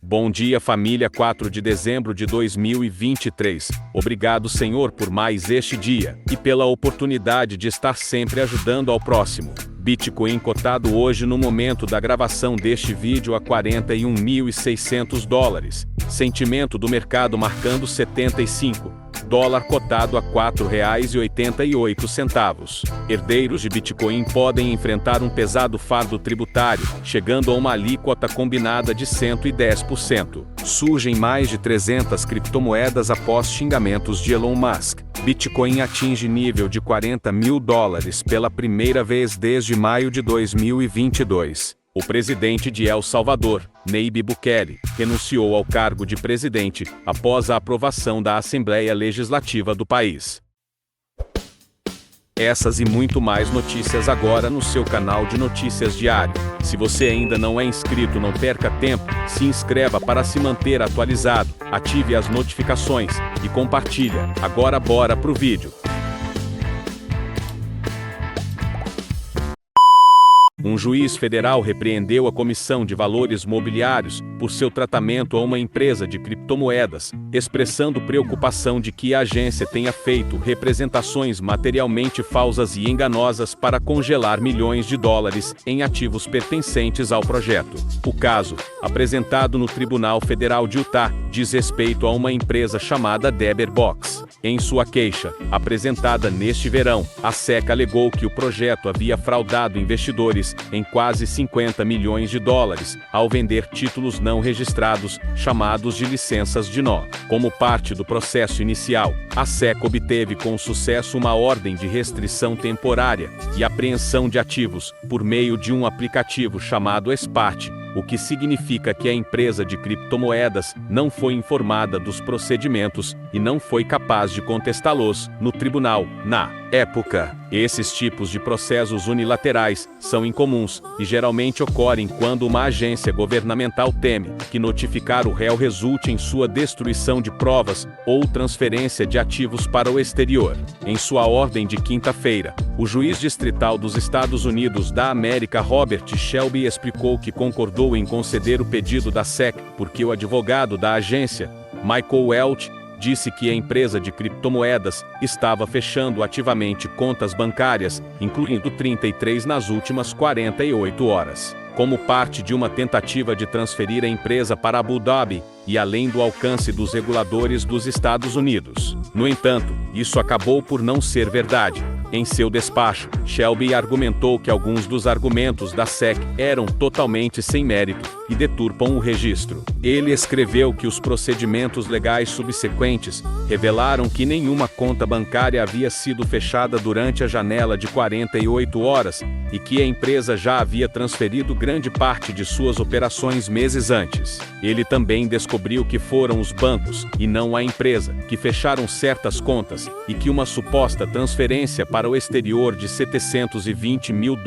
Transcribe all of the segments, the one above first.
Bom dia, família. 4 de dezembro de 2023. Obrigado, Senhor, por mais este dia e pela oportunidade de estar sempre ajudando ao próximo. Bitcoin cotado hoje no momento da gravação deste vídeo a $41.600. Sentimento do mercado marcando 75. Dólar cotado a R$ 4,88. Herdeiros de Bitcoin podem enfrentar um pesado fardo tributário, chegando a uma alíquota combinada de 110%. Surgem mais de 300 criptomoedas após xingamentos de Elon Musk. Bitcoin atinge nível de $40 mil pela primeira vez desde maio de 2022. O presidente de El Salvador, Nayib Bukele, renunciou ao cargo de presidente após a aprovação da Assembleia Legislativa do país. Essas e muito mais notícias agora no seu canal de notícias diário. Se você ainda não é inscrito, não perca tempo, se inscreva para se manter atualizado, ative as notificações e compartilha. Agora bora pro vídeo. Um juiz federal repreendeu a Comissão de Valores Mobiliários por seu tratamento a uma empresa de criptomoedas, expressando preocupação de que a agência tenha feito representações materialmente falsas e enganosas para congelar milhões de dólares em ativos pertencentes ao projeto. O caso, apresentado no Tribunal Federal de Utah, diz respeito a uma empresa chamada Deberbox. Em sua queixa, apresentada neste verão, a SEC alegou que o projeto havia fraudado investidores em quase $50 milhões ao vender títulos não registrados, chamados de licenças de nó. Como parte do processo inicial, a SEC obteve com sucesso uma ordem de restrição temporária e apreensão de ativos por meio de um aplicativo chamado SPAT, o que significa que a empresa de criptomoedas não foi informada dos procedimentos e não foi capaz de contestá-los no tribunal. Na época, esses tipos de processos unilaterais são incomuns e geralmente ocorrem quando uma agência governamental teme que notificar o réu resulte em sua destruição de provas ou transferência de ativos para o exterior. Em sua ordem de quinta-feira, o juiz distrital dos Estados Unidos da América, Robert Shelby, explicou que concordou em conceder o pedido da SEC porque o advogado da agência, Michael Welch, disse que a empresa de criptomoedas estava fechando ativamente contas bancárias, incluindo 33 nas últimas 48 horas, como parte de uma tentativa de transferir a empresa para Abu Dhabi e além do alcance dos reguladores dos Estados Unidos. No entanto, isso acabou por não ser verdade. Em seu despacho, Shelby argumentou que alguns dos argumentos da SEC eram totalmente sem mérito e deturpam o registro. Ele escreveu que os procedimentos legais subsequentes revelaram que nenhuma conta bancária havia sido fechada durante a janela de 48 horas e que a empresa já havia transferido grande parte de suas operações meses antes. Ele também descobriu que foram os bancos, e não a empresa, que fecharam certas contas e que uma suposta transferência para o exterior de $720 mil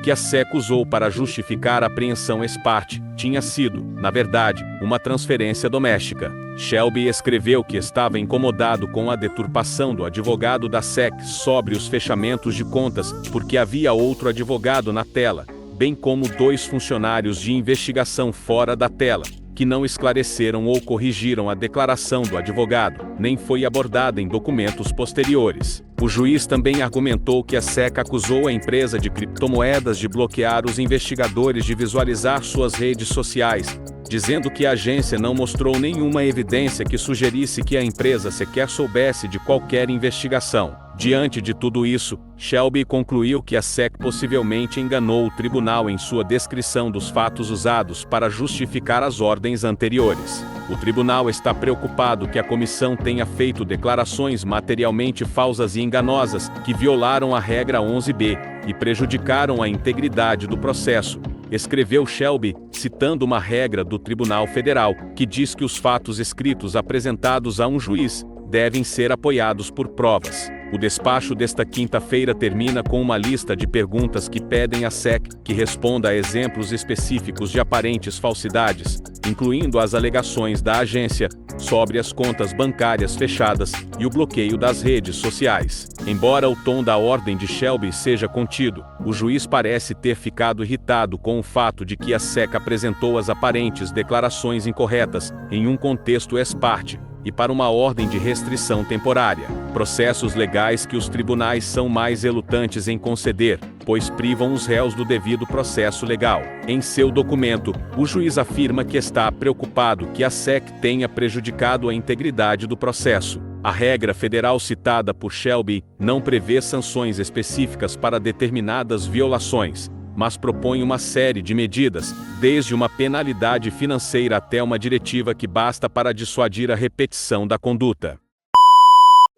que a SEC usou para justificar a apreensão SPAT tinha sido, na verdade, uma transferência doméstica. Shelby escreveu que estava incomodado com a deturpação do advogado da SEC sobre os fechamentos de contas porque havia outro advogado na tela, bem como 2 funcionários de investigação fora da tela, que não esclareceram ou corrigiram a declaração do advogado, nem foi abordada em documentos posteriores. O juiz também argumentou que a SEC acusou a empresa de criptomoedas de bloquear os investigadores de visualizar suas redes sociais, dizendo que a agência não mostrou nenhuma evidência que sugerisse que a empresa sequer soubesse de qualquer investigação. Diante de tudo isso, Shelby concluiu que a SEC possivelmente enganou o tribunal em sua descrição dos fatos usados para justificar as ordens anteriores. O tribunal está preocupado que a comissão tenha feito declarações materialmente falsas e enganosas que violaram a regra 11b e prejudicaram a integridade do processo, escreveu Shelby, citando uma regra do Tribunal Federal, que diz que os fatos escritos apresentados a um juiz devem ser apoiados por provas. O despacho desta quinta-feira termina com uma lista de perguntas que pedem à SEC que responda a exemplos específicos de aparentes falsidades, incluindo as alegações da agência sobre as contas bancárias fechadas e o bloqueio das redes sociais. Embora o tom da ordem de Shelby seja contido, o juiz parece ter ficado irritado com o fato de que a SEC apresentou as aparentes declarações incorretas em um contexto ex parte e para uma ordem de restrição temporária. Processos legais que os tribunais são mais relutantes em conceder, pois privam os réus do devido processo legal. Em seu documento, o juiz afirma que está preocupado que a SEC tenha prejudicado a integridade do processo. A regra federal citada por Shelby não prevê sanções específicas para determinadas violações, mas propõe uma série de medidas, desde uma penalidade financeira até uma diretiva que basta para dissuadir a repetição da conduta.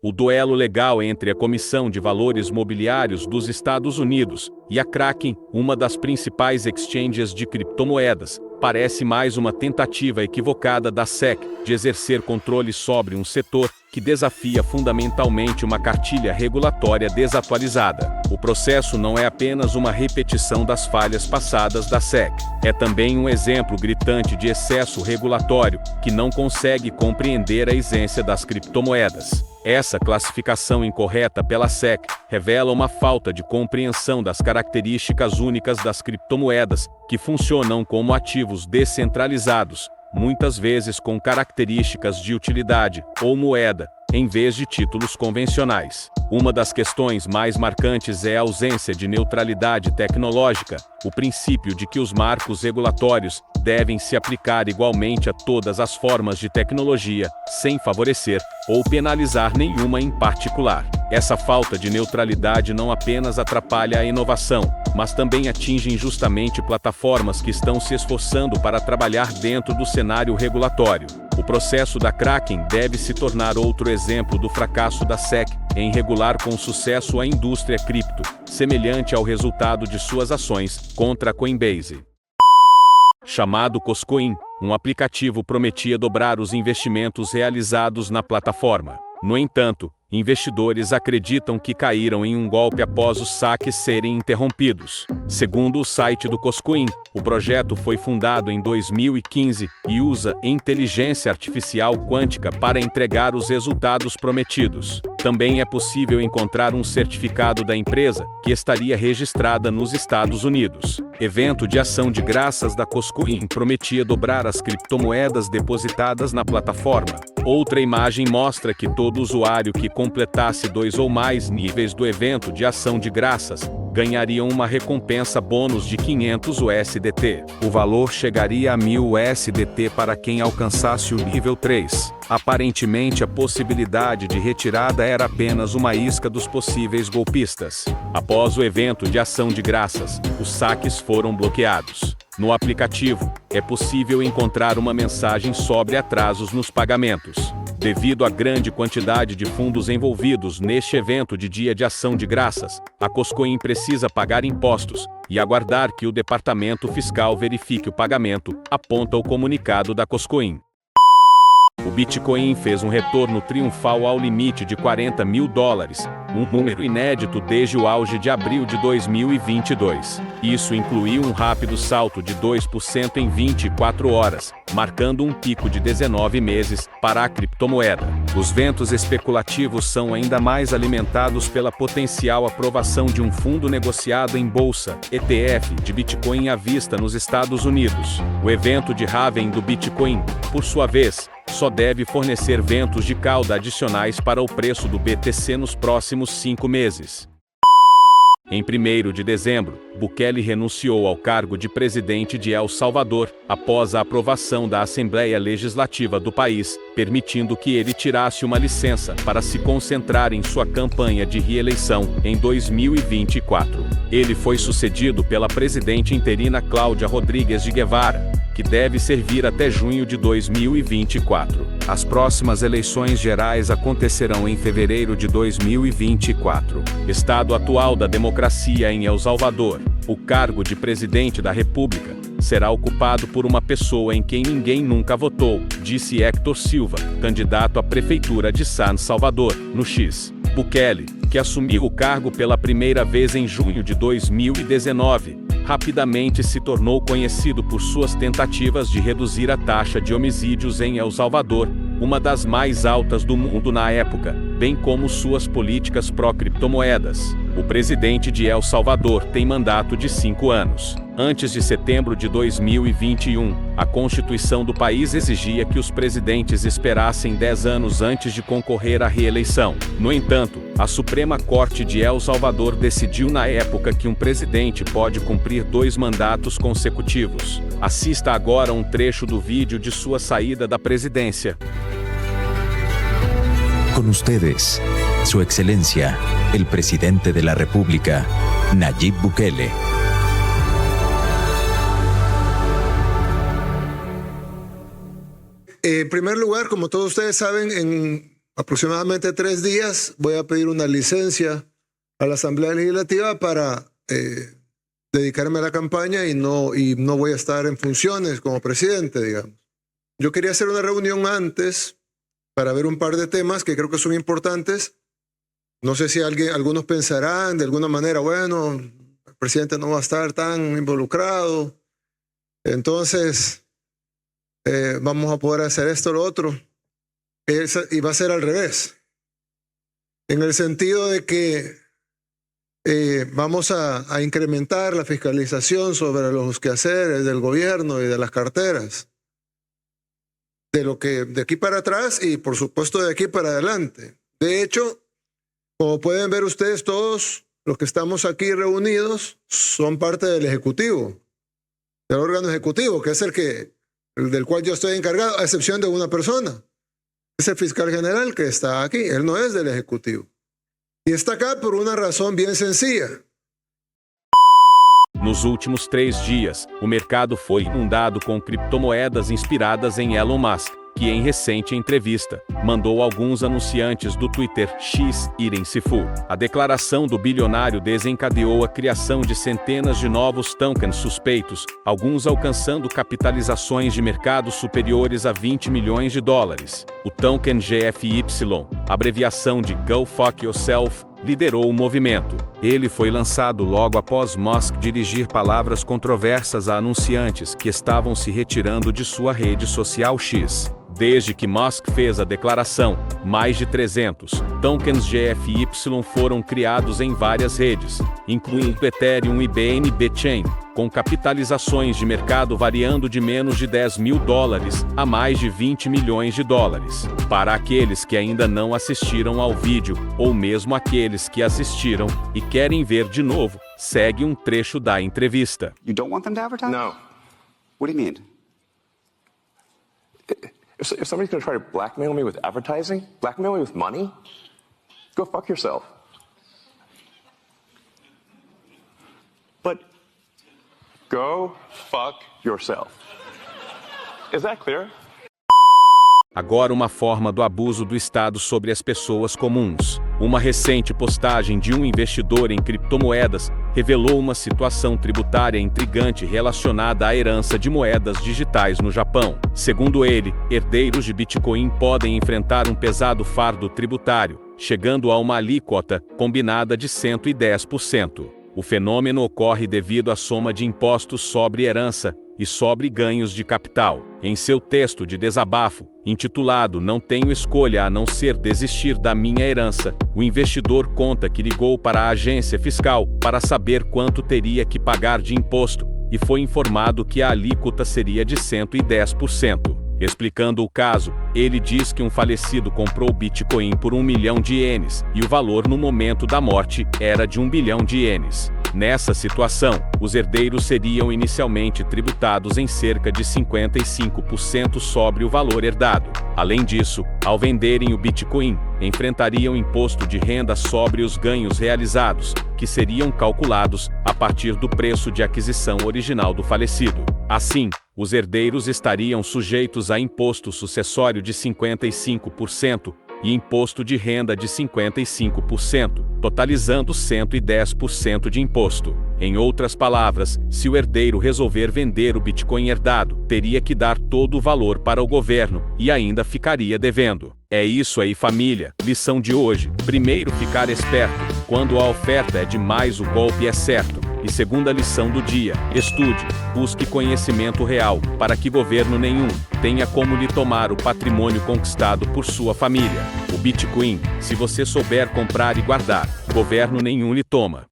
O duelo legal entre a Comissão de Valores Mobiliários dos Estados Unidos e a Kraken, uma das principais exchanges de criptomoedas, parece mais uma tentativa equivocada da SEC de exercer controle sobre um setor que desafia fundamentalmente uma cartilha regulatória desatualizada. O processo não é apenas uma repetição das falhas passadas da SEC, é também um exemplo gritante de excesso regulatório que não consegue compreender a essência das criptomoedas. Essa classificação incorreta pela SEC revela uma falta de compreensão das características únicas das criptomoedas, que funcionam como ativos descentralizados, muitas vezes com características de utilidade ou moeda, em vez de títulos convencionais. Uma das questões mais marcantes é a ausência de neutralidade tecnológica, o princípio de que os marcos regulatórios devem se aplicar igualmente a todas as formas de tecnologia, sem favorecer ou penalizar nenhuma em particular. Essa falta de neutralidade não apenas atrapalha a inovação, mas também atinge injustamente plataformas que estão se esforçando para trabalhar dentro do cenário regulatório. O processo da Kraken deve se tornar outro exemplo do fracasso da SEC em regular com sucesso a indústria cripto, semelhante ao resultado de suas ações contra a Coinbase. Chamado Coscoin, um aplicativo prometia dobrar os investimentos realizados na plataforma. No entanto, investidores acreditam que caíram em um golpe após os saques serem interrompidos. Segundo o site do Coscoin, o projeto foi fundado em 2015 e usa inteligência artificial quântica para entregar os resultados prometidos. Também é possível encontrar um certificado da empresa, que estaria registrada nos Estados Unidos. Evento de ação de graças da Coscoin prometia dobrar as criptomoedas depositadas na plataforma. Outra imagem mostra que todo usuário que completasse 2 ou mais níveis do evento de ação de graças ganharia uma recompensa bônus de 500 USDT. O valor chegaria a 1000 USDT para quem alcançasse o nível 3. Aparentemente, a possibilidade de retirada era apenas uma isca dos possíveis golpistas. Após o evento de ação de graças, os saques foram bloqueados. No aplicativo, é possível encontrar uma mensagem sobre atrasos nos pagamentos. Devido à grande quantidade de fundos envolvidos neste evento de dia de ação de graças, a Coscoin precisa pagar impostos e aguardar que o departamento fiscal verifique o pagamento, aponta o comunicado da Coscoin. O Bitcoin fez um retorno triunfal ao limite de $40 mil, um número inédito desde o auge de abril de 2022. Isso incluiu um rápido salto de 2% em 24 horas, marcando um pico de 19 meses para a criptomoeda. Os ventos especulativos são ainda mais alimentados pela potencial aprovação de um fundo negociado em bolsa, ETF, de Bitcoin à vista nos Estados Unidos. O evento de halving do Bitcoin, por sua vez, só deve fornecer ventos de cauda adicionais para o preço do BTC nos próximos 5 meses. Em 1º de dezembro, Bukele renunciou ao cargo de presidente de El Salvador, após a aprovação da Assembleia Legislativa do país, permitindo que ele tirasse uma licença para se concentrar em sua campanha de reeleição em 2024. Ele foi sucedido pela presidente interina Cláudia Rodrigues de Guevara, que deve servir até junho de 2024. As próximas eleições gerais acontecerão em fevereiro de 2024. Estado atual da democracia em El Salvador. O cargo de presidente da República será ocupado por uma pessoa em quem ninguém nunca votou, disse Héctor Silva, candidato à prefeitura de San Salvador, no X. Bukele, que assumiu o cargo pela primeira vez em junho de 2019, rapidamente se tornou conhecido por suas tentativas de reduzir a taxa de homicídios em El Salvador, uma das mais altas do mundo na época, bem como suas políticas pró-criptomoedas. O presidente de El Salvador tem mandato de 5 anos. Antes de setembro de 2021, a Constituição do país exigia que os presidentes esperassem 10 anos antes de concorrer à reeleição. No entanto, a Suprema Corte de El Salvador decidiu na época que um presidente pode cumprir 2 mandatos consecutivos. Assista agora um trecho do vídeo de sua saída da presidência. Con ustedes, Su Excelencia, el Presidente de la República, Nayib Bukele. En primer lugar, como todos ustedes saben, en aproximadamente 3 días voy a pedir una licencia a la Asamblea Legislativa para dedicarme a la campaña y no voy a estar en funciones como presidente, digamos. Yo quería hacer una reunión antes para ver un par de temas que creo que son importantes. No sé si algunos pensarán de alguna manera, bueno, el presidente no va a estar tan involucrado, entonces vamos a poder hacer esto o lo otro. Y va a ser al revés, en el sentido de que vamos a incrementar la fiscalización sobre los quehaceres del gobierno y de las carteras, de aquí para atrás y por supuesto de aquí para adelante. De hecho, como pueden ver ustedes, todos los que estamos aquí reunidos son parte del Ejecutivo, del órgano ejecutivo, que es el del cual yo estoy encargado, a excepción de una persona. Es el fiscal general que está aquí, él no es del Ejecutivo. Y está acá por una razón bien sencilla. Nos últimos 3 dias, o mercado foi inundado com criptomoedas inspiradas em Elon Musk, que em recente entrevista, mandou alguns anunciantes do Twitter X irem se full. A declaração do bilionário desencadeou a criação de centenas de novos tokens suspeitos, alguns alcançando capitalizações de mercado superiores a 20 milhões de dólares. O token GFY, abreviação de Go Fuck Yourself, liderou o movimento. Ele foi lançado logo após Musk dirigir palavras controversas a anunciantes que estavam se retirando de sua rede social X. Desde que Musk fez a declaração, mais de 300 tokens GFY foram criados em várias redes, incluindo Ethereum e BNB Chain, com capitalizações de mercado variando de menos de 10 mil dólares a mais de 20 milhões de dólares. Para aqueles que ainda não assistiram ao vídeo, ou mesmo aqueles que assistiram e querem ver de novo, segue um trecho da entrevista. You don't want them to advertise? No. What do you mean? If somebody's going to try to blackmail me with advertising, blackmail me with money, go fuck yourself. But Go fuck yourself. Is that clear? Agora uma forma do abuso do Estado sobre as pessoas comuns. Uma recente postagem de um investidor em criptomoedas revelou uma situação tributária intrigante relacionada à herança de moedas digitais no Japão. Segundo ele, herdeiros de Bitcoin podem enfrentar um pesado fardo tributário, chegando a uma alíquota combinada de 110%. O fenômeno ocorre devido à soma de impostos sobre herança e sobre ganhos de capital. Em seu texto de desabafo, intitulado Não Tenho Escolha a Não Ser Desistir da Minha Herança, o investidor conta que ligou para a agência fiscal para saber quanto teria que pagar de imposto, e foi informado que a alíquota seria de 110%. Explicando o caso, ele diz que um falecido comprou Bitcoin por 1 milhão de ienes, e o valor no momento da morte era de 1 bilhão de ienes. Nessa situação, os herdeiros seriam inicialmente tributados em cerca de 55% sobre o valor herdado. Além disso, ao venderem o Bitcoin, enfrentariam imposto de renda sobre os ganhos realizados, que seriam calculados a partir do preço de aquisição original do falecido. Assim, os herdeiros estariam sujeitos a imposto sucessório de 55%, e imposto de renda de 55%, totalizando 110% de imposto. Em outras palavras, se o herdeiro resolver vender o Bitcoin herdado, teria que dar todo o valor para o governo e ainda ficaria devendo. É isso aí, família. Lição de hoje. Primeiro, ficar esperto. Quando a oferta é demais, o golpe é certo. E segunda lição do dia: estude, busque conhecimento real, para que governo nenhum tenha como lhe tomar o patrimônio conquistado por sua família. O Bitcoin, se você souber comprar e guardar, governo nenhum lhe toma.